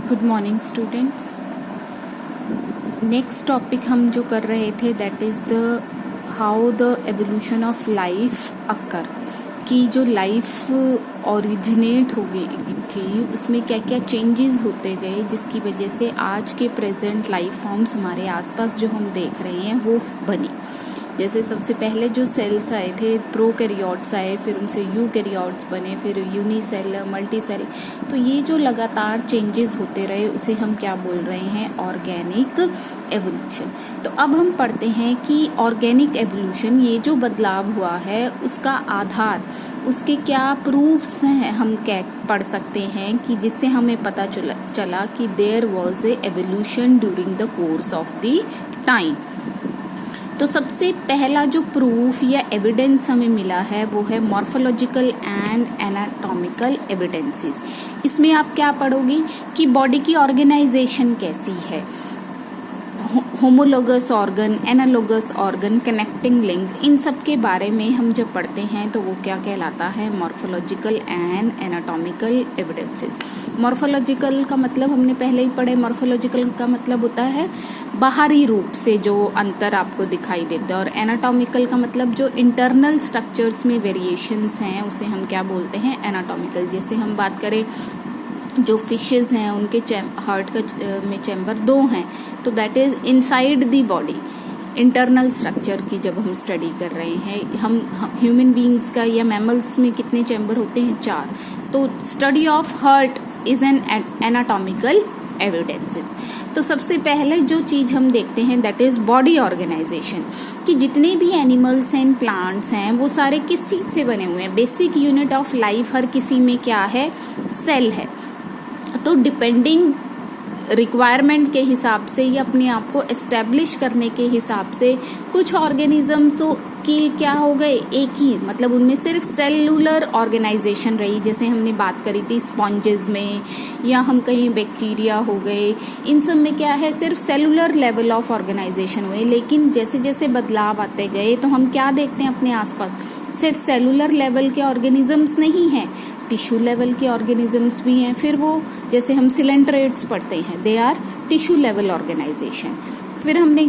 Good morning students. Next topic हम जो कर रहे थे that is the how the evolution of life occur, कि जो लाइफ ओरिजिनेट हो गई थी उसमें क्या क्या चेंजेस होते गए जिसकी वजह से आज के प्रेजेंट लाइफ फॉर्म्स हमारे आसपास जो हम देख रहे हैं वो बनी। जैसे सबसे पहले जो सेल्स आए थे प्रोकैरियोट्स आए, फिर उनसे यूकैरियोट्स बने, फिर यूनिसेल, मल्टीसेल। तो ये जो लगातार चेंजेस होते रहे उसे हम क्या बोल रहे हैं, ऑर्गेनिक एवोल्यूशन। तो अब हम पढ़ते हैं कि ऑर्गेनिक एवोल्यूशन, ये जो बदलाव हुआ है उसका आधार, उसके क्या प्रूफ्स हैं हम क्या पढ़ सकते हैं कि जिससे हमें पता चला कि there was a evolution during the course of the time. तो सबसे पहला जो प्रूफ या एविडेंस हमें मिला है वो है मॉर्फोलॉजिकल एंड एनाटॉमिकल एविडेंसेस। इसमें आप क्या पढ़ोगी कि बॉडी की ऑर्गेनाइजेशन कैसी है, homologous organ, analogous organ, connecting links, इन सब के बारे में हम जब पढ़ते हैं तो वो क्या कहलाता है, morphological and anatomical evidences. Morphological का मतलब हमने पहले ही पढ़े, मॉर्फोलॉजिकल का मतलब होता है बाहरी रूप से जो अंतर आपको दिखाई देता है, और एनाटॉमिकल का मतलब जो इंटरनल स्ट्रक्चर्स में वेरिएशंस हैं उसे हम क्या बोलते हैं, एनाटॉमिकल। जैसे हम बात करें जो फिशेस हैं उनके हार्ट का में चैम्बर 2 हैं, तो that is inside the body, internal structure की जब हम स्टडी कर रहे हैं। हम ह्यूमन बीइंग्स का या मैमल्स में कितने चैम्बर होते हैं, 4। तो study of heart is an anatomical evidences. तो सबसे पहले जो चीज हम देखते हैं दैट इज बॉडी ऑर्गेनाइजेशन, कि जितने भी एनिमल्स एंड प्लांट्स हैं वो सारे किस चीज से बने हुए हैं। बेसिक यूनिट ऑफ लाइफ हर किसी में क्या है, सेल है। तो डिपेंडिंग रिक्वायरमेंट के हिसाब से या अपने आप को एस्टेब्लिश करने के हिसाब से कुछ ऑर्गेनिज्म तो की क्या हो गए, एक ही, मतलब उनमें सिर्फ सेलुलर ऑर्गेनाइजेशन रही। जैसे हमने बात करी थी स्पॉन्जेस में, या हम कहीं बैक्टीरिया हो गए, इन सब में क्या है, सिर्फ सेलुलर लेवल ऑफ ऑर्गेनाइजेशन हुए। लेकिन जैसे जैसे बदलाव आते गए तो हम क्या देखते हैं अपने आसपास, सिर्फ सेलुलर लेवल के ऑर्गेनिजम्स नहीं हैं, टिश्यू लेवल के ऑर्गेनिजम्स भी हैं। फिर वो जैसे हम सिलेंट्रेट्स पढ़ते हैं, they are tissue level organisation. फिर हमने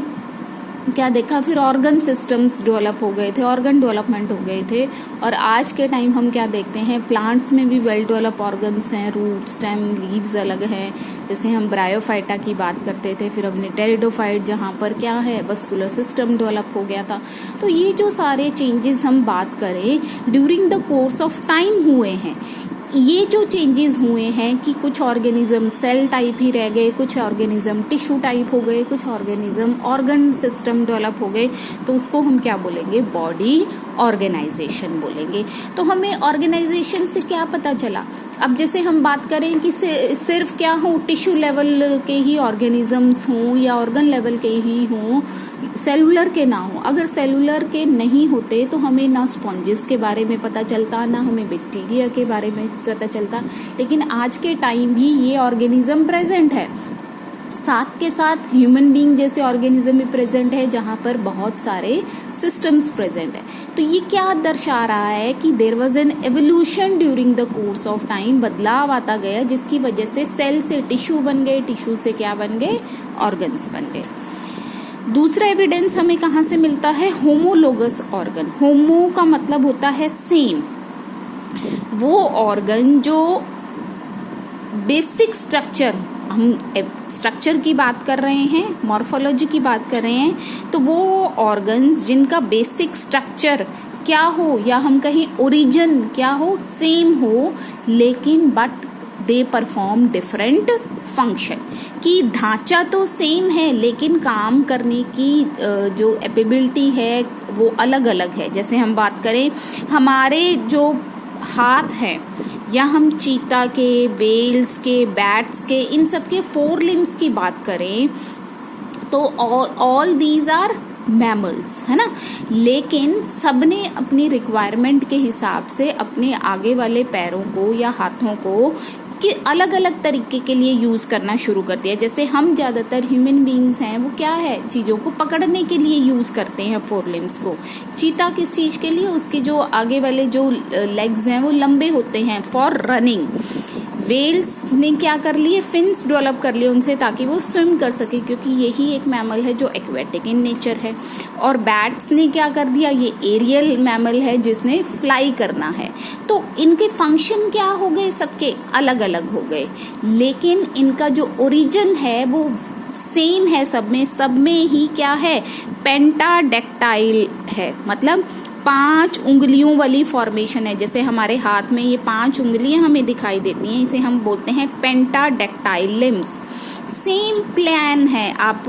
क्या देखा, फिर ऑर्गन सिस्टम्स डेवलप हो गए थे, ऑर्गन डेवलपमेंट हो गए थे। और आज के टाइम हम क्या देखते हैं, प्लांट्स में भी वेल डेवलप ऑर्गन्स हैं, रूट, स्टेम, लीव्स अलग हैं। जैसे हम ब्रायोफाइटा की बात करते थे, फिर हमने टेरिडोफाइट जहाँ पर क्या है, वस्कुलर सिस्टम डेवलप हो गया था। तो ये जो सारे चेंजेस हम बात करें during the course of time हुए हैं। ये जो चेंजेस हुए हैं कि कुछ ऑर्गेनिज्म सेल टाइप ही रह गए, कुछ ऑर्गेनिज्म टिश्यू टाइप हो गए, कुछ ऑर्गेनिज्म ऑर्गन सिस्टम डेवलप हो गए, तो उसको हम क्या बोलेंगे, बॉडी ऑर्गेनाइजेशन बोलेंगे। तो हमें ऑर्गेनाइजेशन से क्या पता चला, अब जैसे हम बात करें कि सिर्फ क्या हो, टिश्यू लेवल के ही ऑर्गेनिजम्स हों या ऑर्गन लेवल के ही हों, सेलुलर के ना हो। अगर सेलुलर के नहीं होते तो हमें ना स्पॉन्जेस के बारे में पता चलता, ना हमें बैक्टीरिया के बारे में पता चलता। लेकिन आज के टाइम भी ये ऑर्गेनिज्म प्रेजेंट है, साथ के साथ ह्यूमन बीइंग जैसे ऑर्गेनिज्म भी प्रेजेंट है जहां पर बहुत सारे सिस्टम्स प्रेजेंट है। तो ये क्या दर्शा रहा है कि there was an evolution during the course of time, बदलाव आता गया जिसकी वजह से सेल से टिश्यू बन गए, टिश्यू से क्या बन गए, ऑर्गन्स बन गए। दूसरा एविडेंस हमें कहाँ से मिलता है, होमोलोगस ऑर्गन। होमो का मतलब होता है सेम, वो ऑर्गन जो बेसिक स्ट्रक्चर, हम स्ट्रक्चर की बात कर रहे हैं, मॉर्फोलॉजी की बात कर रहे हैं, तो वो ऑर्गन्स जिनका बेसिक स्ट्रक्चर क्या हो या हम कहीं ओरिजिन क्या हो, सेम हो, लेकिन but they perform different function, कि ढांचा तो सेम है लेकिन काम करने की जो एबिलिटी है वो अलग अलग है। जैसे हम बात करें हमारे जो हाथ हैं, या हम चीता के, वेल्स के, बैट्स के, इन सब के 4 लिम्स की बात करें तो ऑल दीज आर मैमल्स, है ना। लेकिन सबने अपनी रिक्वायरमेंट के हिसाब से अपने आगे वाले पैरों को या हाथों को कि अलग अलग तरीके के लिए यूज करना शुरू कर दिया। जैसे हम ज्यादातर ह्यूमन बीइंग्स हैं वो क्या है, चीजों को पकड़ने के लिए यूज करते हैं 4 लिम्स को। चीता किस चीज के लिए, उसके जो आगे वाले जो लेग्स हैं वो लंबे होते हैं फॉर रनिंग। वेल्स ने क्या कर लिए, फिन्स डेवलप कर लिए उनसे ताकि वो स्विम कर सके, क्योंकि यही एक मैमल है जो एक्वेटिक इन नेचर है। और बैट्स ने क्या कर दिया, ये एरियल मैमल है जिसने फ्लाई करना है। तो इनके फंक्शन क्या हो गए, सबके अलग अलग हो गए, लेकिन इनका जो ओरिजिन है वो सेम है सब में ही क्या है, पेंटाडेक्टाइल है, मतलब 5 उंगलियों वाली फॉर्मेशन है। जैसे हमारे हाथ में ये 5 उंगलियां हमें दिखाई देती हैं, इसे हम बोलते हैं पेंटाडेक्टाइल लिम्स। सेम प्लान है। आप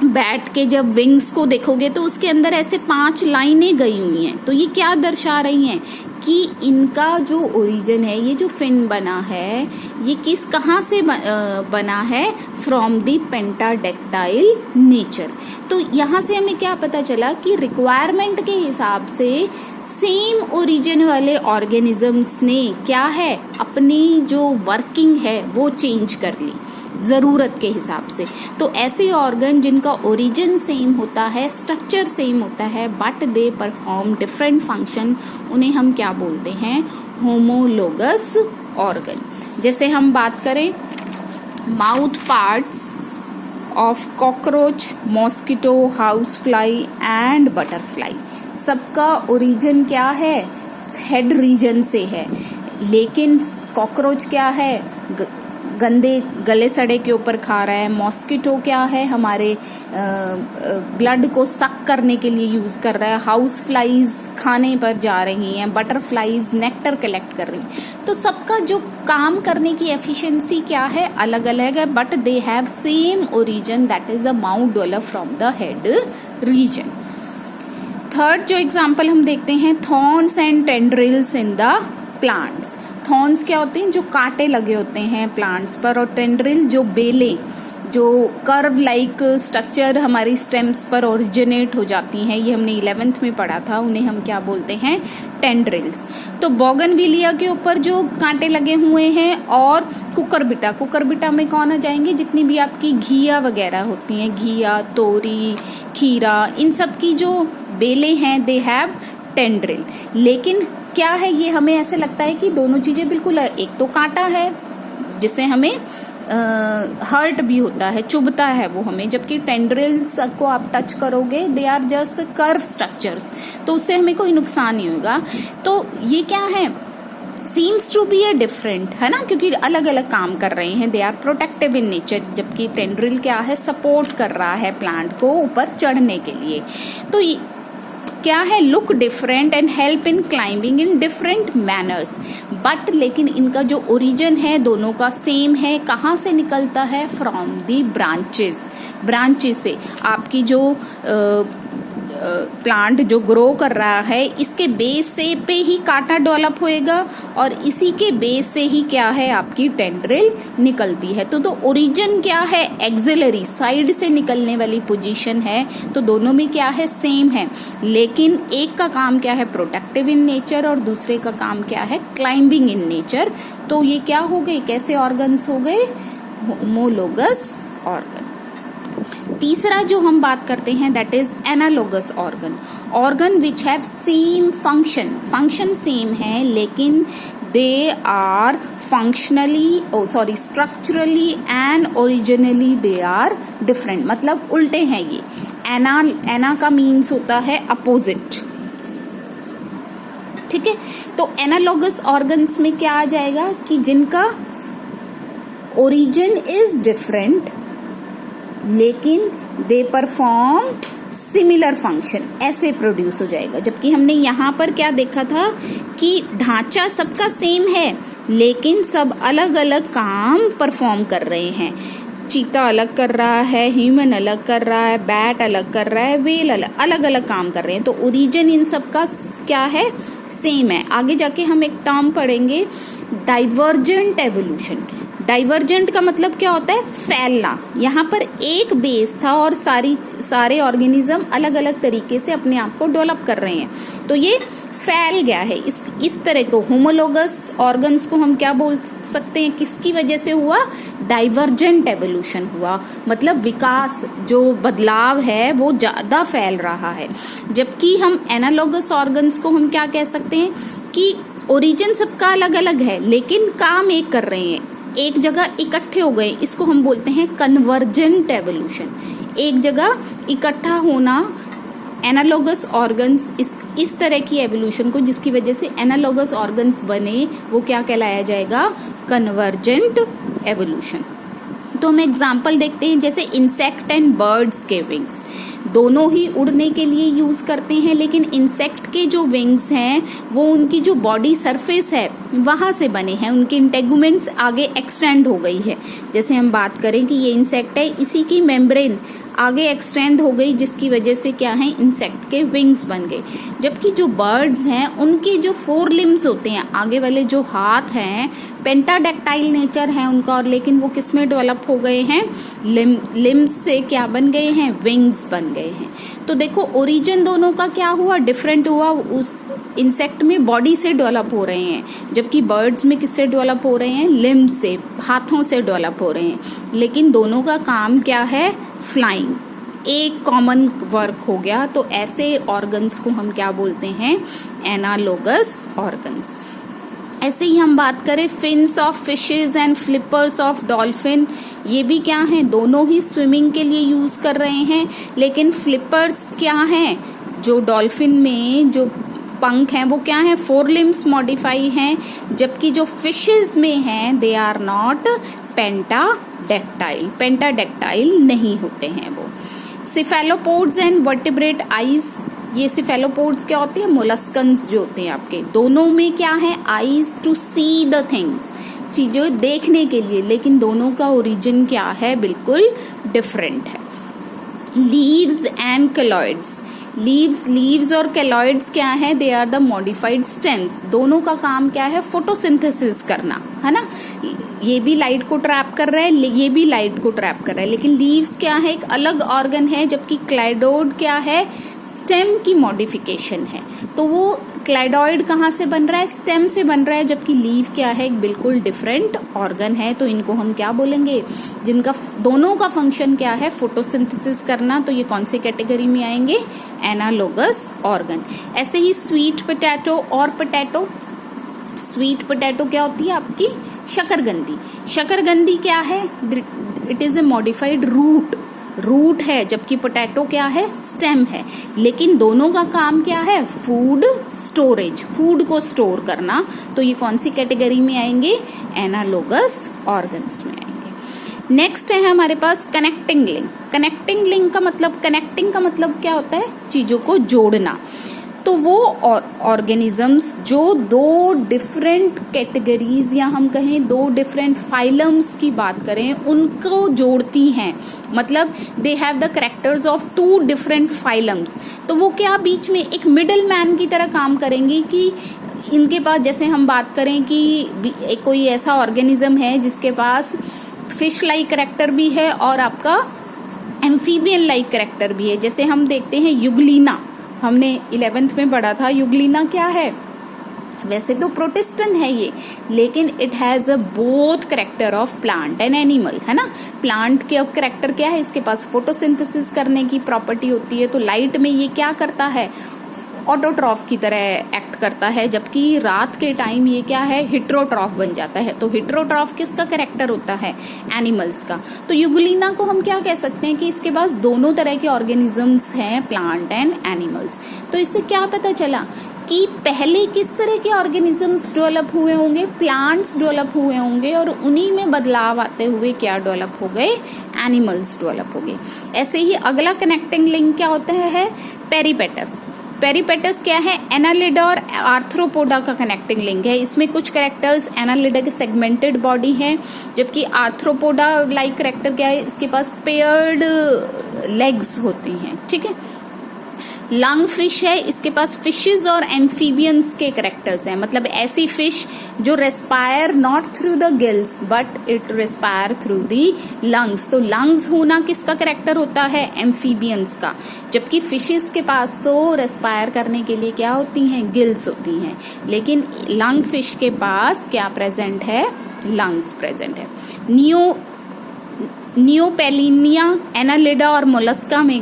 बैट के जब विंग्स को देखोगे तो उसके अंदर ऐसे 5 लाइनें गई हुई हैं। तो ये क्या दर्शा रही हैं कि इनका जो ओरिजिन है, ये जो फिन बना है, ये कहाँ से बना है, फ्रॉम द पेंटाडेक्टाइल नेचर। तो यहाँ से हमें क्या पता चला कि रिक्वायरमेंट के हिसाब से सेम ओरिजिन वाले ऑर्गेनिजम्स ने क्या है, अपनी जो वर्किंग है वो चेंज कर ली जरूरत के हिसाब से। तो ऐसे ऑर्गन जिनका ओरिजिन सेम होता है, स्ट्रक्चर सेम होता है, but they perform different function, उन्हें हम क्या बोलते हैं, होमोलोगस ऑर्गन। जैसे हम बात करें mouth parts of cockroach, mosquito, house fly and butterfly, सबका ओरिजिन क्या है, हेड रीजन से है। लेकिन कॉकरोच क्या है, गंदे गले सड़े के ऊपर खा रहा है। मॉस्किटो क्या है, हमारे ब्लड को सक करने के लिए यूज कर रहा है। हाउस फ्लाइज खाने पर जा रही हैं, बटरफ्लाइज नेक्टर कलेक्ट कर रही हैं। तो सबका जो काम करने की एफिशिएंसी क्या है, अलग अलग है, but they have same origin, that is the mouth develop from the head region. Third जो एग्जाम्पल हम देखते हैं, thorns and tendrils in the plants. Thorns क्या होते हैं, जो कांटे लगे होते हैं प्लांट्स पर, और टेंड्रिल जो बेलें, जो कर्व लाइक स्ट्रक्चर हमारी स्टेम्स पर ओरिजिनेट हो जाती हैं, ये हमने 11th में पढ़ा था, उन्हें हम क्या बोलते हैं, टेंड्रिल्स। तो बोगनविलिया के ऊपर जो कांटे लगे हुए हैं, और कुकरबिटा में कौन आ जाएंगे, जितनी भी आपकी घिया वगैरह होती हैं, घिया, तोरी, खीरा, इन सब की जो बेलें हैं, दे हैव टेंड्रिल। लेकिन क्या है, ये हमें ऐसे लगता है कि दोनों चीजें बिल्कुल, एक तो कांटा है जिससे हमें हर्ट भी होता है, चुभता है वो हमें, जबकि टेंड्रिल्स को आप टच करोगे, they are just curve structures, तो उससे हमें कोई नुकसान नहीं होगा। तो ये क्या है, seems to be a different, है ना, क्योंकि अलग अलग काम कर रहे हैं। They are protective in nature, जबकि टेंड्रिल क्या है, सपोर्ट कर रहा है प्लांट को ऊपर चढ़ने के लिए। तो क्या है, look different and help in climbing in different manners, but लेकिन इनका जो ओरिजिन है दोनों का सेम है। कहाँ से निकलता है, फ्रॉम दी ब्रांचेस से। आपकी जो प्लांट जो ग्रो कर रहा है, इसके बेस से पे ही कांटा डेवलप होएगा, और इसी के बेस से ही क्या है, आपकी टेंड्रिल निकलती है। तो ओरिजिन क्या है, एक्सिलरी, साइड से निकलने वाली पोजीशन है। तो दोनों में क्या है, सेम है, लेकिन एक का काम क्या है, प्रोटेक्टिव इन नेचर, और दूसरे का काम क्या है, क्लाइंबिंग इन नेचर। तो ये क्या हो गए, कैसे ऑर्गन्स हो गए, होमोलोगस ऑर्गन। तीसरा जो हम बात करते हैं, that is analogous organ which have same function same है, लेकिन they are structurally and originally they are different, मतलब उल्टे हैं ये। एना का मीन्स होता है अपोजिट, ठीक है। तो एनालोगस ऑर्गन्स में क्या आ जाएगा कि जिनका ओरिजिन इज डिफरेंट, लेकिन दे परफॉर्म सिमिलर फंक्शन, ऐसे प्रोड्यूस हो जाएगा। जबकि हमने यहाँ पर क्या देखा था कि ढांचा सबका सेम है, लेकिन सब अलग अलग काम परफॉर्म कर रहे हैं। चीता अलग कर रहा है, ह्यूमन अलग कर रहा है, बैट अलग कर रहा है, वेल अलग अलग काम कर रहे हैं। तो ओरिजिन इन सबका क्या है, सेम है। आगे जाके हम एक टर्म पढ़ेंगे, डाइवर्जेंट एवोल्यूशन। डाइवर्जेंट का मतलब क्या होता है, फैलना। यहाँ पर एक बेस था और सारे ऑर्गेनिज्म अलग अलग तरीके से अपने आप को डेवलप कर रहे हैं, तो ये फैल गया है। इस तरह को होमोलोगस ऑर्गन्स को हम क्या बोल सकते हैं, किसकी वजह से हुआ, डाइवर्जेंट एवोल्यूशन हुआ, मतलब विकास, जो बदलाव है वो ज्यादा फैल रहा है। जबकि हम एनालोगस ऑर्गन्स को हम क्या कह सकते हैं कि ओरिजिन सबका अलग अलग है लेकिन काम एक कर रहे हैं, एक जगह इकट्ठे हो गए, इसको हम बोलते हैं कन्वर्जेंट एवोल्यूशन। एक जगह इकट्ठा होना, एनालॉगस ऑर्गन्स, इस तरह की एवोल्यूशन को जिसकी वजह से एनालॉगस ऑर्गन्स बने, वो क्या कहलाया जाएगा? Convergent evolution. तो हम एग्जाम्पल देखते हैं, जैसे इंसेक्ट एंड बर्ड्स के विंग्स, दोनों ही उड़ने के लिए यूज करते हैं, लेकिन इंसेक्ट के जो विंग्स हैं वो उनकी जो बॉडी सरफेस है वहां से बने हैं, उनकी इंटेगुमेंट्स आगे एक्सटेंड हो गई है। जैसे हम बात करें कि ये इंसेक्ट है, इसी की मेम्ब्रेन आगे एक्सटेंड हो गई, जिसकी वजह से क्या है? इंसेक्ट के विंग्स बन गए। जबकि जो बर्ड्स हैं उनके जो 4 लिम्स होते हैं, आगे वाले जो हाथ हैं, पेंटाडेक्टाइल नेचर है उनका, और लेकिन वो किस में डेवलप हो गए हैं? लिम्स से क्या बन गए हैं? विंग्स बन गए हैं। तो देखो ओरिजिन दोनों का क्या हुआ? डिफरेंट हुआ। उस इंसेक्ट में बॉडी से डेवलप हो रहे हैं, जबकि बर्ड्स में किससे डेवलप हो रहे हैं? लिम्स से, हाथों से डेवलप हो रहे हैं। लेकिन दोनों का काम क्या है? फ्लाइंग। एक कॉमन वर्क हो गया। तो ऐसे ऑर्गन्स को हम क्या बोलते हैं? Analogous organs. ऐसे ही हम बात करें fins of fishes and flippers of dolphin, ये भी क्या है? दोनों ही स्विमिंग के लिए यूज कर रहे हैं, लेकिन फ्लिपर्स क्या हैं? जो डॉल्फिन में जो पंख हैं वो क्या है? 4 लिम्स मॉडिफाई हैं, जबकि जो फिशेज में हैं they are not pentadactyl, pentadactyl नहीं होते हैं वो। सिफेलोपोड्स एंड वर्टिब्रेट आईज, ये सिफेलोपोड्स क्या होते हैं? मोलस्कन्स जो होते हैं आपके, दोनों में क्या है? Eyes to see the things, चीजें देखने के लिए, लेकिन दोनों का ओरिजिन क्या है? बिल्कुल डिफरेंट है। लीव्स एंड कैलॉइड्स, लीव्स और कैलॉइड्स क्या है? They are the modified stems. दोनों का काम क्या है? फोटोसिंथेसिस करना, है ना? ये भी लाइट को ट्रैप कर रहा है, ये भी लाइट को ट्रैप कर रहा है, लेकिन लीव्स क्या है? एक अलग ऑर्गन है, जबकि क्लाइडोड क्या है? स्टेम की मॉडिफिकेशन है। तो वो क्लाइडोइड कहाँ से बन रहा है? स्टेम से बन रहा है, जबकि लीव क्या है? एक बिल्कुल डिफरेंट ऑर्गन है। तो इनको हम क्या बोलेंगे? जिनका दोनों का फंक्शन क्या है? फोटोसिंथेसिस करना। तो ये कौन सी कैटेगरी में आएंगे? Analogous organ. ऐसे ही स्वीट पोटैटो और पोटैटो, स्वीट पोटैटो क्या होती है आपकी? शकरकंदी। शकरकंदी क्या है? It is a modified root है, जबकि पोटैटो क्या है? स्टेम है। लेकिन दोनों का काम क्या है? फूड स्टोरेज, फूड को स्टोर करना। तो ये कौन सी कैटेगरी में आएंगे? एनालोगस ऑर्गन्स में आएंगे। नेक्स्ट है हमारे पास कनेक्टिंग लिंक। कनेक्टिंग लिंक का मतलब, कनेक्टिंग का मतलब क्या होता है? चीजों को जोड़ना। तो वो ऑर्गेनिजम्स जो 2 डिफरेंट कैटेगरीज या हम कहें 2 डिफरेंट फाइलम्स की बात करें, उनको जोड़ती हैं, मतलब they have the characters of 2 different phylums. तो वो क्या बीच में एक मिडिल मैन की तरह काम करेंगी कि इनके पास, जैसे हम बात करें कि कोई ऐसा ऑर्गेनिज्म है जिसके पास फिश लाइक कैरेक्टर भी है और आपका एम्फीबियन लाइक कैरेक्टर भी है। जैसे हम देखते हैं युगलीना, हमने 11th में पढ़ा था। युगलीना क्या है? वैसे तो प्रोटिस्टन है ये, लेकिन it has a both character of plant and animal, है ना? प्लांट के अब कैरेक्टर क्या है? इसके पास फोटोसिंथेसिस करने की प्रॉपर्टी होती है, तो लाइट में ये क्या करता है? ऑटोट्रॉफ की तरह एक्ट करता है, जबकि रात के टाइम ये क्या है? हिट्रोट्रॉफ बन जाता है। तो हिट्रोट्रॉफ किसका कैरेक्टर होता है? एनिमल्स का। तो युगलीना को हम क्या कह सकते हैं कि इसके पास दोनों तरह के ऑर्गेनिजम्स हैं, प्लांट एंड एनिमल्स। तो इससे क्या पता चला कि पहले किस तरह के ऑर्गेनिजम्स डेवलप हुए होंगे? प्लांट्स डेवलप हुए होंगे, और उन्हीं में बदलाव आते हुए क्या डेवलप हो गए? एनिमल्स डेवलप हो गए। ऐसे ही अगला कनेक्टिंग लिंक क्या होता है? पेरिपेटस। पेरिपेटस क्या है? एनालिडा और आर्थ्रोपोडा का कनेक्टिंग लिंक है। इसमें कुछ कैरेक्टर्स, एनालिडा के सेगमेंटेड बॉडी है, जबकि आर्थ्रोपोडा लाइक कैरेक्टर क्या है? इसके पास पेयर्ड लेग्स होती हैं, ठीक है। लंग फिश है, इसके पास फिशेज और एम्फीबियंस के कैरेक्टर्स हैं, मतलब ऐसी फिश जो respire not through the gills but it respire through the lungs. तो लंग्स होना किसका कैरेक्टर होता है? एम्फीबियंस का। जबकि फिशेज के पास तो रेस्पायर करने के लिए क्या होती हैं? गिल्स होती हैं, लेकिन लंग फिश के पास क्या प्रेजेंट है? लंग्स प्रेजेंट है। नियोपेलिनिया एनालिडा और मोलस्का में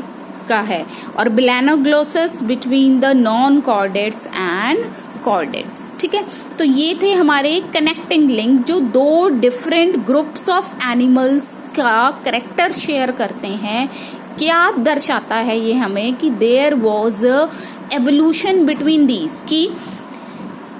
का है, और Balanoglossus between the non chordates and chordates. ठीक है, तो ये थे हमारे कनेक्टिंग लिंक जो दो डिफरेंट ग्रुप्स ऑफ एनिमल्स का करेक्टर शेयर करते हैं। क्या दर्शाता है ये हमें कि there was evolution between these, कि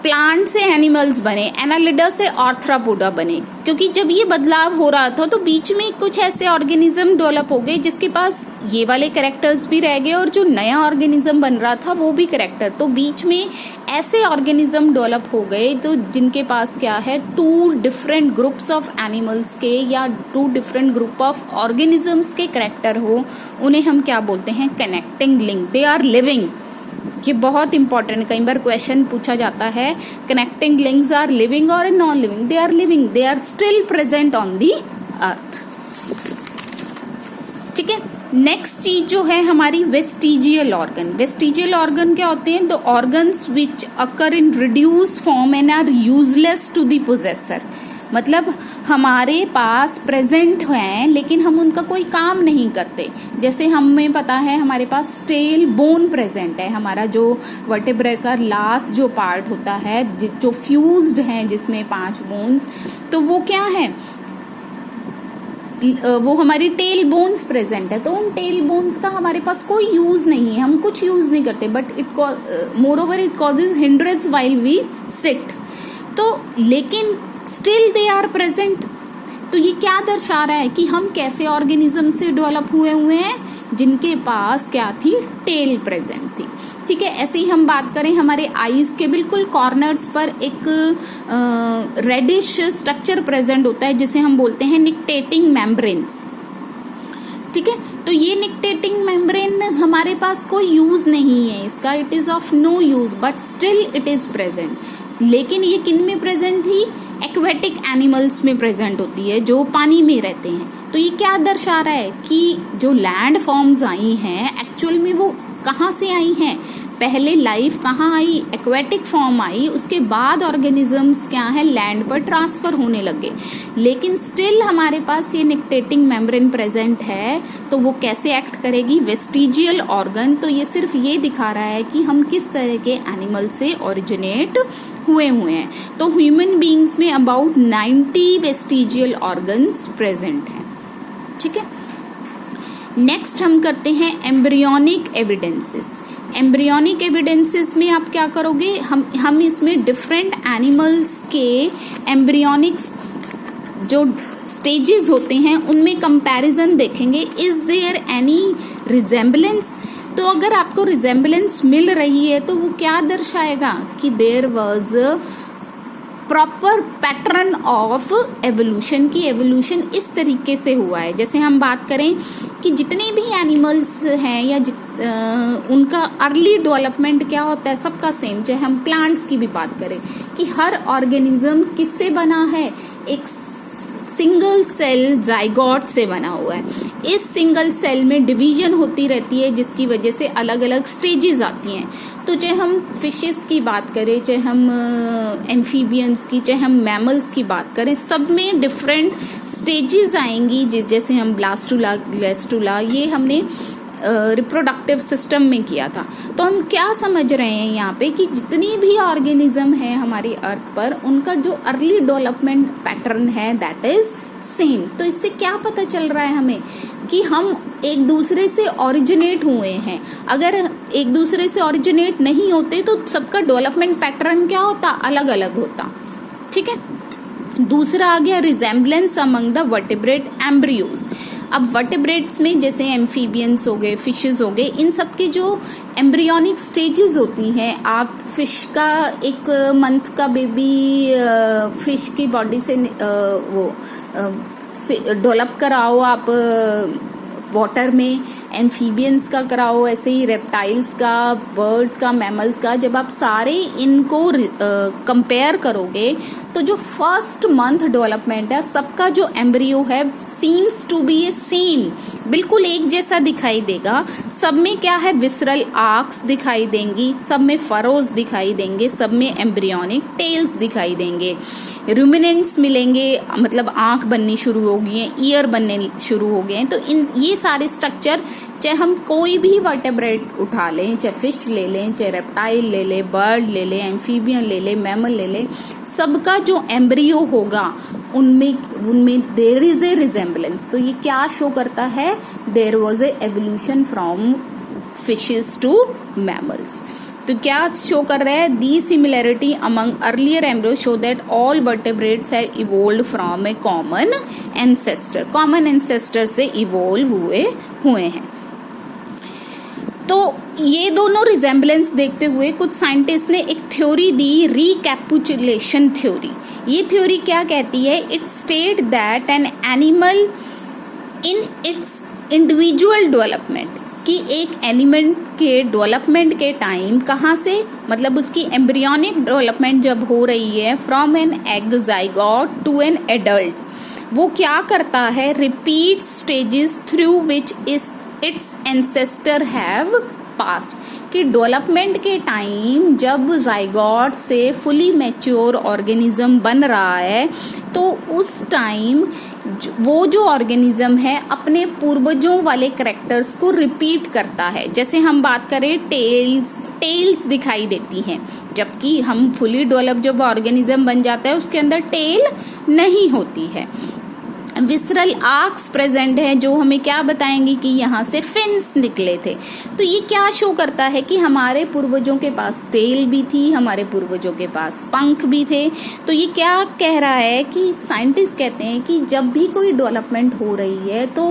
प्लांट से एनिमल्स बने, एनालिडा से आर्थ्रोपोडा बने, क्योंकि जब ये बदलाव हो रहा था तो बीच में कुछ ऐसे ऑर्गेनिज्म डेवलप हो गए जिसके पास ये वाले कैरेक्टर्स भी रह गए और जो नया ऑर्गेनिज्म बन रहा था वो भी कैरेक्टर, तो बीच में ऐसे ऑर्गेनिज्म डेवलप हो गए तो जिनके पास क्या है, two different groups of animals के या two different group of organisms के कैरेक्टर हो, उन्हें हम क्या बोलते हैं, connecting link. They are living. ये बहुत इंपॉर्टेंट, कई बार क्वेश्चन पूछा जाता है, कनेक्टिंग लिंक्स आर लिविंग और non living. They are living, they are still present on the earth. ठीक है, नेक्स्ट चीज जो है हमारी वेस्टिजियल ऑर्गन। वेस्टिजियल ऑर्गन क्या होते हैं, the organs which occur in reduce form and are useless to the possessor. मतलब हमारे पास प्रेजेंट हैं लेकिन हम उनका कोई काम नहीं करते। जैसे हमें पता है हमारे पास टेल बोन प्रेजेंट है, हमारा जो वर्टेब्रा का लास्ट जो पार्ट होता है जो फ्यूज्ड है जिसमें 5 बोन्स, तो वो क्या है, वो हमारी टेल बोन्स प्रेजेंट है। तो उन टेल बोन्स का हमारे पास कोई यूज नहीं है, हम कुछ यूज नहीं करते, but it more over it causes hindrance while we sit. तो लेकिन स्टिल दे आर प्रेजेंट। तो ये क्या दर्शा रहा है कि हम कैसे ऑर्गेनिज्म से डेवलप हुए हैं, जिनके पास क्या थी, टेल प्रेजेंट थी। ठीक है, ऐसे ही हम बात करें हमारे आईज के बिल्कुल कॉर्नर्स पर एक रेडिश स्ट्रक्चर प्रेजेंट होता है जिसे हम बोलते हैं निक्टेटिंग मेम्ब्रेन। ठीक है, तो ये निक्टेटिंग मेम्ब्रेन हमारे पास कोई यूज नहीं है इसका, it is of no use, but still it is present. लेकिन ये किन में प्रेजेंट थी, एक्वेटिक एनिमल्स में प्रेजेंट होती है जो पानी में रहते हैं। तो ये क्या दर्शा रहा है कि जो लैंड फॉर्म्स आई हैं एक्चुअल में वो कहाँ से आई हैं, पहले लाइफ कहाँ आई, एक्वेटिक फॉर्म आई, उसके बाद ऑर्गेनिजम्स क्या है, लैंड पर ट्रांसफर होने लगे। लेकिन स्टिल हमारे पास ये निक्टेटिंग मेम्ब्रेन प्रेजेंट है, तो वो कैसे एक्ट करेगी, वेस्टिजियल ऑर्गन। तो ये सिर्फ ये दिखा रहा है कि हम किस तरह के एनिमल से ओरिजिनेट हुए हैं। तो ह्यूमन बींग्स में अबाउट 90 वेस्टिजियल ऑर्गन्स प्रेजेंट हैं। ठीक है, नेक्स्ट हम करते हैं एम्ब्रियोनिक एविडेंसेस। एम्ब्रियोनिक एविडेंसेस में आप क्या करोगे, हम इसमें डिफरेंट एनिमल्स के एम्ब्रियोनिक जो स्टेजेस होते हैं उनमें कंपैरिजन देखेंगे, इज देयर एनी रिजेम्बलेंस। तो अगर आपको रिजेम्बलेंस मिल रही है तो वो क्या दर्शाएगा कि there was proper pattern of evolution, की एवोल्यूशन इस तरीके से हुआ है। जैसे हम बात करें कि जितने भी एनिमल्स हैं या उनका अर्ली डेवलपमेंट क्या होता है, सबका सेम। चाहे हम प्लांट्स की भी बात करें कि हर ऑर्गेनिज्म किससे बना है, एक सिंगल सेल जाइगोट से बना हुआ है। इस सिंगल सेल में डिवीजन होती रहती है जिसकी वजह से अलग अलग स्टेजेस आती हैं। तो चाहे हम फिशेस की बात करें, चाहे हम एम्फीबियंस की, चाहे हम मैमल्स की बात करें, सब में डिफरेंट स्टेजेस आएंगी। जैसे हम ब्लास्टुला, ग्लेस्टुला, ये हमने रिप्रोडक्टिव सिस्टम में किया था। तो हम क्या समझ रहे हैं यहाँ पे कि जितनी भी ऑर्गेनिज्म है हमारी अर्थ पर, उनका जो अर्ली डेवलपमेंट पैटर्न है दैट इज सेम। तो इससे क्या पता चल रहा है हमें कि हम एक दूसरे से ओरिजिनेट हुए हैं। अगर एक दूसरे से ओरिजिनेट नहीं होते तो सबका डेवलपमेंट पैटर्न क्या होता, अलग अलग होता। ठीक है, दूसरा आ गया resemblance among the vertebrate embryos. अब वर्टिब्रेट्स में जैसे एम्फीबियंस हो गए, फिशेस हो गए, इन सब के जो एम्ब्रियोनिक स्टेजेस होती हैं, आप फिश का एक मंथ का बेबी फिश की बॉडी से वो डेवलप कराओ आप वाटर में, एम्फीबियंस का कराओ, ऐसे ही रेप्टाइल्स का, बर्ड्स का, मैमल्स का। जब आप सारे इनको कंपेयर करोगे तो जो फर्स्ट मंथ डेवलपमेंट है सबका जो एम्ब्रियो है seems to be a same, बिल्कुल एक जैसा दिखाई देगा। सब में क्या है, विसरल आर्क्स दिखाई देंगी, सब में फरोज दिखाई देंगे, सब में एम्ब्रियोनिक टेल्स दिखाई देंगे, रूमिनेंट्स मिलेंगे, मतलब आंख बननी शुरू हो गई है, ईयर बनने शुरू हो गए हैं। तो इन ये सारे स्ट्रक्चर, चाहे हम कोई भी वर्टेब्रेट उठा लें, चाहे फिश ले लें, चाहे रेप्टाइल ले लें, बर्ड ले लें, एम्फीबियन ले लें, मैमल ले लें, सबका जो एम्ब्रियो होगा उनमें देयर इज ए रिजेम्बलेंस। तो ये क्या शो करता है, there was a evolution from fishes to mammals. तो क्या शो कर रहा है, the similarity among earlier embryo show that all vertebrates have evolved from a common ancestor, common ancestor से इवोल्व हुए हैं। तो ये दोनों रिजेम्बलेंस देखते हुए कुछ साइंटिस्ट ने एक थ्योरी दी, रिकैपुचुलेशन थ्योरी। ये थ्योरी क्या कहती है, it state that an animal in its individual development, कि एक एनिमल के डेवलपमेंट के टाइम कहाँ से, मतलब उसकी एम्ब्रियोनिक डेवलपमेंट जब हो रही है from an egg zygote to an adult, वो क्या करता है, repeat stages through which its ancestor have past, कि डेवलपमेंट के टाइम जब जाइगोट से फुली मैच्योर ऑर्गेनिज्म बन रहा है तो उस टाइम वो जो ऑर्गेनिज्म है अपने पूर्वजों वाले कैरेक्टर्स को रिपीट करता है। जैसे हम बात करें टेल्स दिखाई देती हैं, जबकि हम फुली डेवलप जब ऑर्गेनिज्म बन जाता है उसके अंदर टेल नहीं होती है। विसरल आर्क्स प्रेजेंट है जो हमें क्या बताएंगे कि यहाँ से फिन्स निकले थे। तो ये क्या शो करता है कि हमारे पूर्वजों के पास टेल भी थी, हमारे पूर्वजों के पास पंख भी थे। तो ये क्या कह रहा है कि साइंटिस्ट कहते हैं कि जब भी कोई डेवलपमेंट हो रही है तो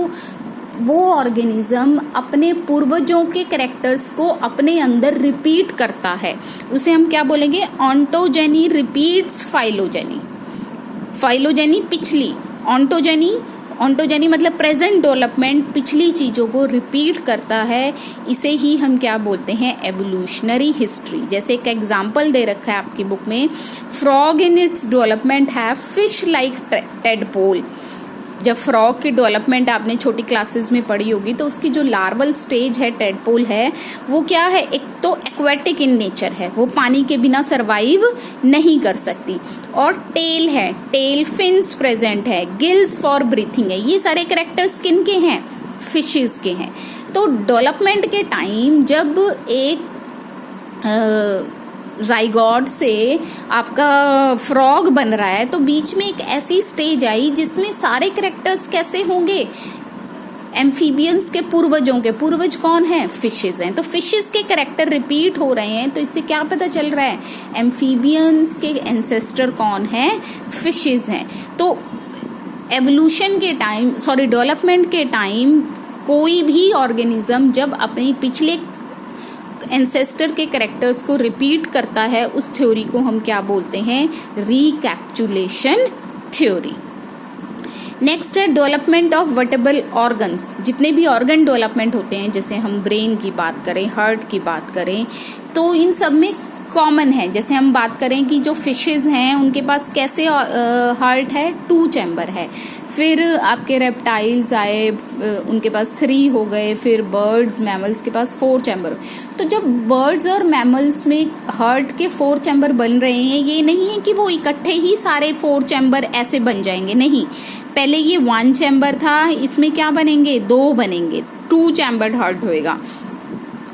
वो ऑर्गेनिज्म अपने पूर्वजों के कैरेक्टर्स को अपने अंदर रिपीट करता है। उसे हम क्या बोलेंगे, ऑन्टोजेनी रिपीट्स फाइलोजेनी। फाइलोजेनी पिछली, ऑन्टोजेनी मतलब प्रेजेंट डेवलपमेंट पिछली चीजों को रिपीट करता है। इसे ही हम क्या बोलते हैं, एवोल्यूशनरी हिस्ट्री। जैसे एक एग्जांपल दे रखा है आपकी बुक में, frog in its development have fish like tadpole. जब फ्रॉग की डेवलपमेंट आपने छोटी क्लासेस में पढ़ी होगी तो उसकी जो लार्वल स्टेज है, टेडपोल है, वो क्या है, एक तो एक्वेटिक इन नेचर है, वो पानी के बिना सरवाइव नहीं कर सकती। और टेल है, टेल फिन्स प्रेजेंट है, गिल्स फॉर ब्रीथिंग है। ये सारे कैरेक्टर्स किन के हैं, फिशेस के हैं। तो डेवलपमेंट के टाइम जब एक जाइगोट से आपका फ्रॉग बन रहा है तो बीच में एक ऐसी स्टेज आई जिसमें सारे कैरेक्टर्स कैसे होंगे, एम्फीबियंस के पूर्वजों के, पूर्वज कौन है, फिशेस हैं। तो फिशेस के कैरेक्टर रिपीट हो रहे हैं, तो इससे क्या पता चल रहा है, एम्फीबियंस के एंसेस्टर कौन है, फिशेस हैं। तो एवोल्यूशन के टाइम, डेवलपमेंट के टाइम कोई भी ऑर्गेनिज्म जब अपने पिछले एंसेस्टर के कैरेक्टर्स को रिपीट करता है, उस थ्योरी को हम क्या बोलते हैं, रिकैप्चुलेशन थ्योरी। नेक्स्ट है डेवलपमेंट ऑफ वर्टेबल ऑर्गन्स। जितने भी ऑर्गन डेवलपमेंट होते हैं, जैसे हम ब्रेन की बात करें, हार्ट की बात करें, तो इन सब में कॉमन है। जैसे हम बात करें कि जो फिशेस हैं उनके पास कैसे हार्ट है, 2 चैम्बर है। फिर आपके रेप्टाइल्स आए, उनके पास 3 हो गए। फिर बर्ड्स, मैमल्स के पास 4 चैम्बर। तो जब बर्ड्स और मैमल्स में हार्ट के 4 चैम्बर बन रहे हैं, ये नहीं है कि वो इकट्ठे ही सारे 4 चैम्बर ऐसे बन जाएंगे, नहीं। पहले ये 1 चैम्बर था, इसमें क्या बनेंगे, 2 बनेंगे, 2 चैम्बर्ड हार्ट होएगा।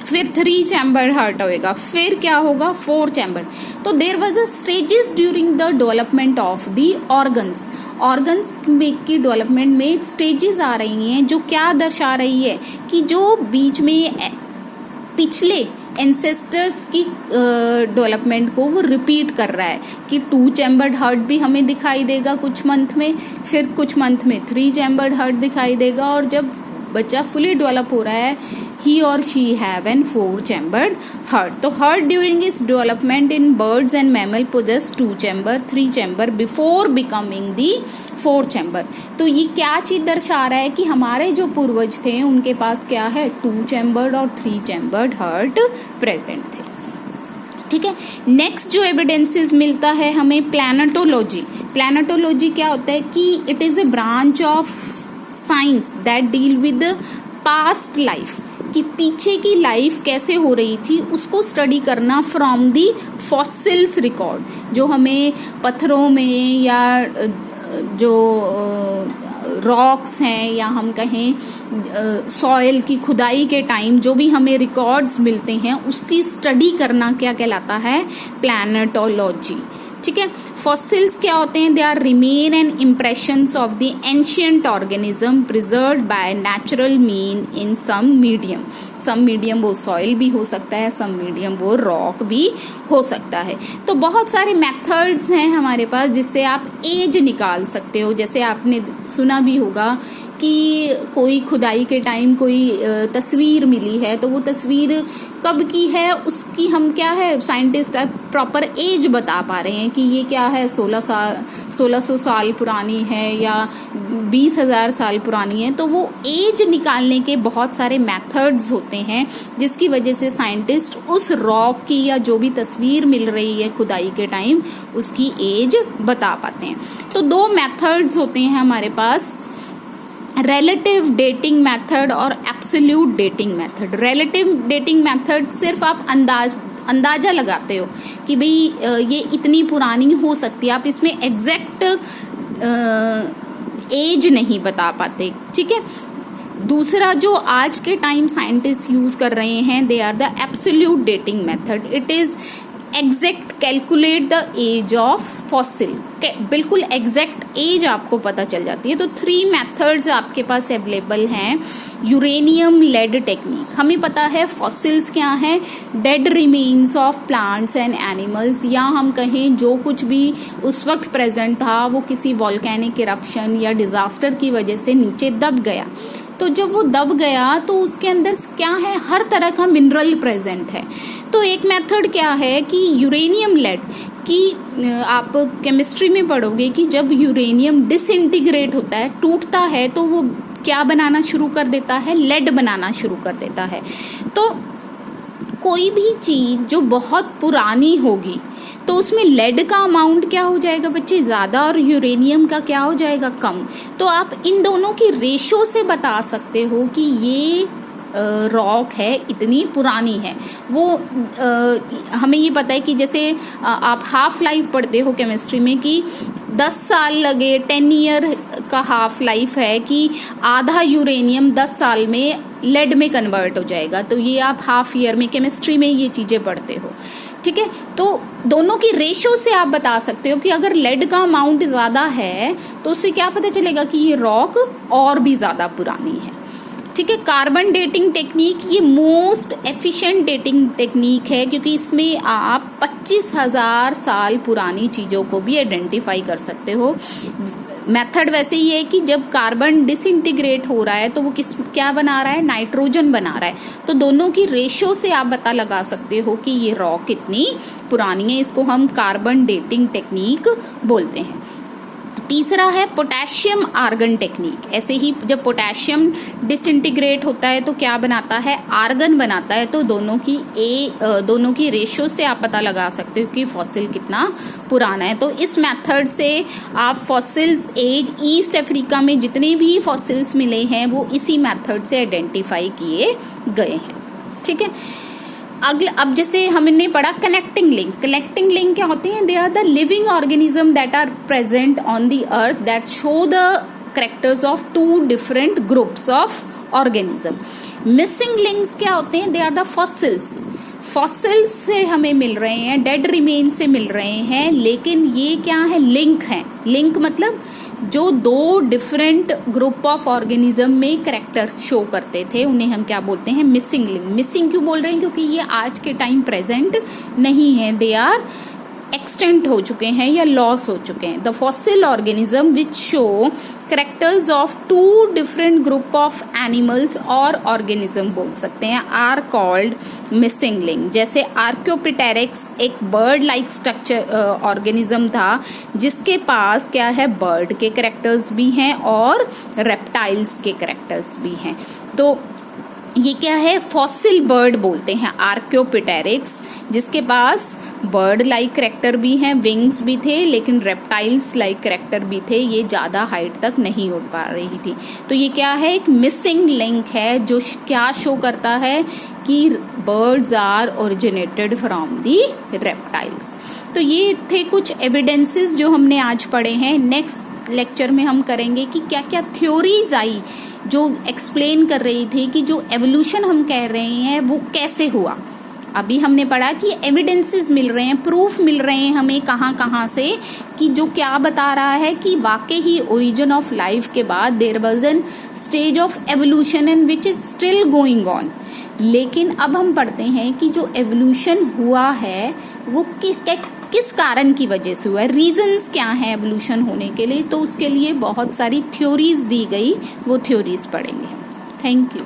फिर 3 चैम्बर हार्ट होएगा, फिर क्या होगा, 4 चैम्बर। तो there was a stages during the development of the organs की डेवलपमेंट में स्टेजेस आ रही हैं जो क्या दर्शा रही है कि जो बीच में पिछले एंसेस्टर्स की डेवलपमेंट को वो रिपीट कर रहा है कि 2 चैम्बर्ड हार्ट भी हमें दिखाई देगा कुछ मंथ में, फिर कुछ मंथ में 3 चैम्बर्ड हार्ट दिखाई देगा, और जब बच्चा फुली डेवलप हो रहा है, he or she have an 4 chambered heart. तो heart during its development in birds and mammal possess 2 chamber, 3 chamber before becoming the 4 chamber. तो ये क्या चीज दर्शा रहा है कि हमारे जो पूर्वज थे उनके पास क्या है, 2 chambered और 3 chambered heart present थे। ठीक है। नेक्स्ट जो एविडेंसेस मिलता है हमें प्लैनेटोलॉजी। प्लैनेटोलॉजी क्या होता है कि it is A branch of science that deal with past life, कि पीछे की लाइफ कैसे हो रही थी उसको स्टडी करना फ्रॉम दी फॉसिल्स रिकॉर्ड, जो हमें पत्थरों में या जो रॉक्स हैं या हम कहें सॉइल की खुदाई के टाइम जो भी हमें रिकॉर्ड्स मिलते हैं उसकी स्टडी करना क्या कहलाता है, प्लैनेटोलॉजी। ठीक है। फॉसिल्स क्या होते हैं, they are remain and impressions of the ancient organism preserved by natural mean in some medium. Some medium वो सॉइल भी हो सकता है, सम मीडियम वो रॉक भी हो सकता है। तो बहुत सारे मेथड्स हैं हमारे पास जिससे आप एज निकाल सकते हो। जैसे आपने सुना भी होगा कि कोई खुदाई के टाइम कोई तस्वीर मिली है तो वो तस्वीर कब की है उसकी हम क्या है साइंटिस्ट प्रॉपर एज बता पा रहे हैं कि ये क्या है 1600 साल पुरानी है या 20,000 साल पुरानी है। तो वो एज निकालने के बहुत सारे मेथड्स होते हैं जिसकी वजह से साइंटिस्ट उस रॉक की या जो भी तस्वीर मिल रही है खुदाई के टाइम उसकी एज बता पाते हैं। तो दो मेथड्स होते हैं हमारे पास, रिलेटिव डेटिंग मेथड और absolute dating method. Relative dating method सिर्फ आप अंदाजा लगाते हो कि भाई ये इतनी पुरानी हो सकती है, आप इसमें एग्जैक्ट एज नहीं बता पाते। ठीक है। दूसरा जो आज के टाइम साइंटिस्ट यूज कर रहे हैं they are the absolute dating method. It is exact calculate the age of fossil, बिल्कुल एग्जैक्ट एज आपको पता चल जाती है। तो 3 मेथड्स आपके पास अवेलेबल हैं। यूरेनियम लेड टेक्निक, हमें पता है फॉसिल्स क्या है, dead remains of plants and animals, या हम कहें जो कुछ भी उस वक्त प्रेजेंट था वो किसी वॉल्केनिक इरप्शन या डिजास्टर की वजह से नीचे दब गया। तो जब वो दब गया तो उसके अंदर क्या है, हर तरह का मिनरल प्रेजेंट है। तो एक मेथड क्या है कि यूरेनियम लेड की आप केमिस्ट्री में पढ़ोगे कि जब यूरेनियम डिसइंटीग्रेट होता है, टूटता है, तो वो क्या बनाना शुरू कर देता है, लेड बनाना शुरू कर देता है। तो कोई भी चीज जो बहुत पुरानी होगी तो उसमें लेड का अमाउंट क्या हो जाएगा बच्चे, ज्यादा, और यूरेनियम का क्या हो जाएगा, कम। तो आप इन दोनों की रेशो से बता सकते हो कि ये रॉक है इतनी पुरानी है। वो हमें ये पता है कि जैसे आप हाफ लाइफ पढ़ते हो केमिस्ट्री में कि 10 साल लगे, 10 ईयर का हाफ लाइफ है कि आधा यूरेनियम 10 साल में लेड में कन्वर्ट हो जाएगा। तो ये आप हाफ ईयर में केमिस्ट्री में ये चीजें पढ़ते हो। ठीक है। तो दोनों की रेशो से आप बता सकते हो कि अगर लेड का अमाउंट ज्यादा है तो उससे क्या पता चलेगा कि ये रॉक और भी ज्यादा पुरानी है। ठीक है। कार्बन डेटिंग टेक्निक ये मोस्ट एफिशिएंट डेटिंग टेक्निक है क्योंकि इसमें आप 25,000 साल पुरानी चीजों को भी आइडेंटिफाई कर सकते हो। मेथड वैसे ही है कि जब कार्बन डिसइंटीग्रेट हो रहा है तो वो क्या बना रहा है, नाइट्रोजन बना रहा है। तो दोनों की रेशो से आप पता लगा सकते हो कि ये रॉक कितनी पुरानी है। इसको हम कार्बन डेटिंग टेक्निक बोलते हैं। तीसरा है पोटेशियम आर्गन टेक्निक। ऐसे ही जब पोटेशियम डिसइंटीग्रेट होता है तो क्या बनाता है, आर्गन बनाता है। तो दोनों की रेशो से आप पता लगा सकते हो कि फॉसिल कितना पुराना है। तो इस मेथड से आप फॉसिल्स एज ईस्ट अफ्रीका में जितने भी फॉसिल्स मिले हैं वो इसी मेथड से आइडेंटिफाई किए गए हैं। ठीक है। अब जैसे हमने पढ़ा कनेक्टिंग लिंक। कनेक्टिंग लिंक क्या होते हैं, they are the living organism that are present on the earth that show the characters of 2 different groups of organism. Missing links क्या होते हैं, they are the fossils. Fossils से हमें मिल रहे हैं, डेड रिमेन से मिल रहे हैं, लेकिन ये क्या है, लिंक है। लिंक मतलब जो 2 डिफरेंट ग्रुप ऑफ ऑर्गेनिज्म में कैरेक्टर्स शो करते थे उन्हें हम क्या बोलते हैं, मिसिंग लिंक। मिसिंग क्यों बोल रहे हैं, क्योंकि ये आज के टाइम प्रेजेंट नहीं है, दे आर एक्सटेंट हो चुके हैं या लॉस हो चुके हैं। The fossil organism which show characters of 2 different group of animals और ऑर्गेनिज्म बोल सकते हैं आर कॉल्ड मिसिंग लिंक। जैसे आर्कियोपिटेरिक्स एक बर्ड लाइक स्ट्रक्चर ऑर्गेनिज्म था जिसके पास क्या है, बर्ड के कैरेक्टर्स भी हैं और रेप्टाइल्स के कैरेक्टर्स भी हैं। तो ये क्या है, फॉसिल बर्ड बोलते हैं आर्क्योपिटेरिक्स, जिसके पास बर्ड लाइक करैक्टर भी हैं, विंग्स भी थे, लेकिन रेप्टाइल्स लाइक करैक्टर भी थे। ये ज़्यादा हाइट तक नहीं उड़ पा रही थी। तो ये क्या है, एक मिसिंग लिंक है जो क्या शो करता है कि birds are originated from the reptiles. तो ये थे कुछ एविडेंसेस जो हमने आज पढ़े हैं। नेक्स्ट लेक्चर में हम करेंगे कि क्या क्या थ्योरीज आई जो एक्सप्लेन कर रही थी कि जो एवोल्यूशन हम कह रहे हैं वो कैसे हुआ। अभी हमने पढ़ा कि एविडेंसेस मिल रहे हैं, प्रूफ मिल रहे हैं हमें कहाँ कहाँ से, कि जो क्या बता रहा है कि वाकई ही ओरिजिन ऑफ लाइफ के बाद there was an stage of evolution and which is still going on. लेकिन अब हम पढ़ते हैं कि जो एवोल्यूशन हुआ है वो किस कारण की वजह से हुआ है, रीजंस क्या हैं एवोल्यूशन होने के लिए। तो उसके लिए बहुत सारी थ्योरीज दी गई, वो थ्योरीज पढ़ेंगे। Thank you.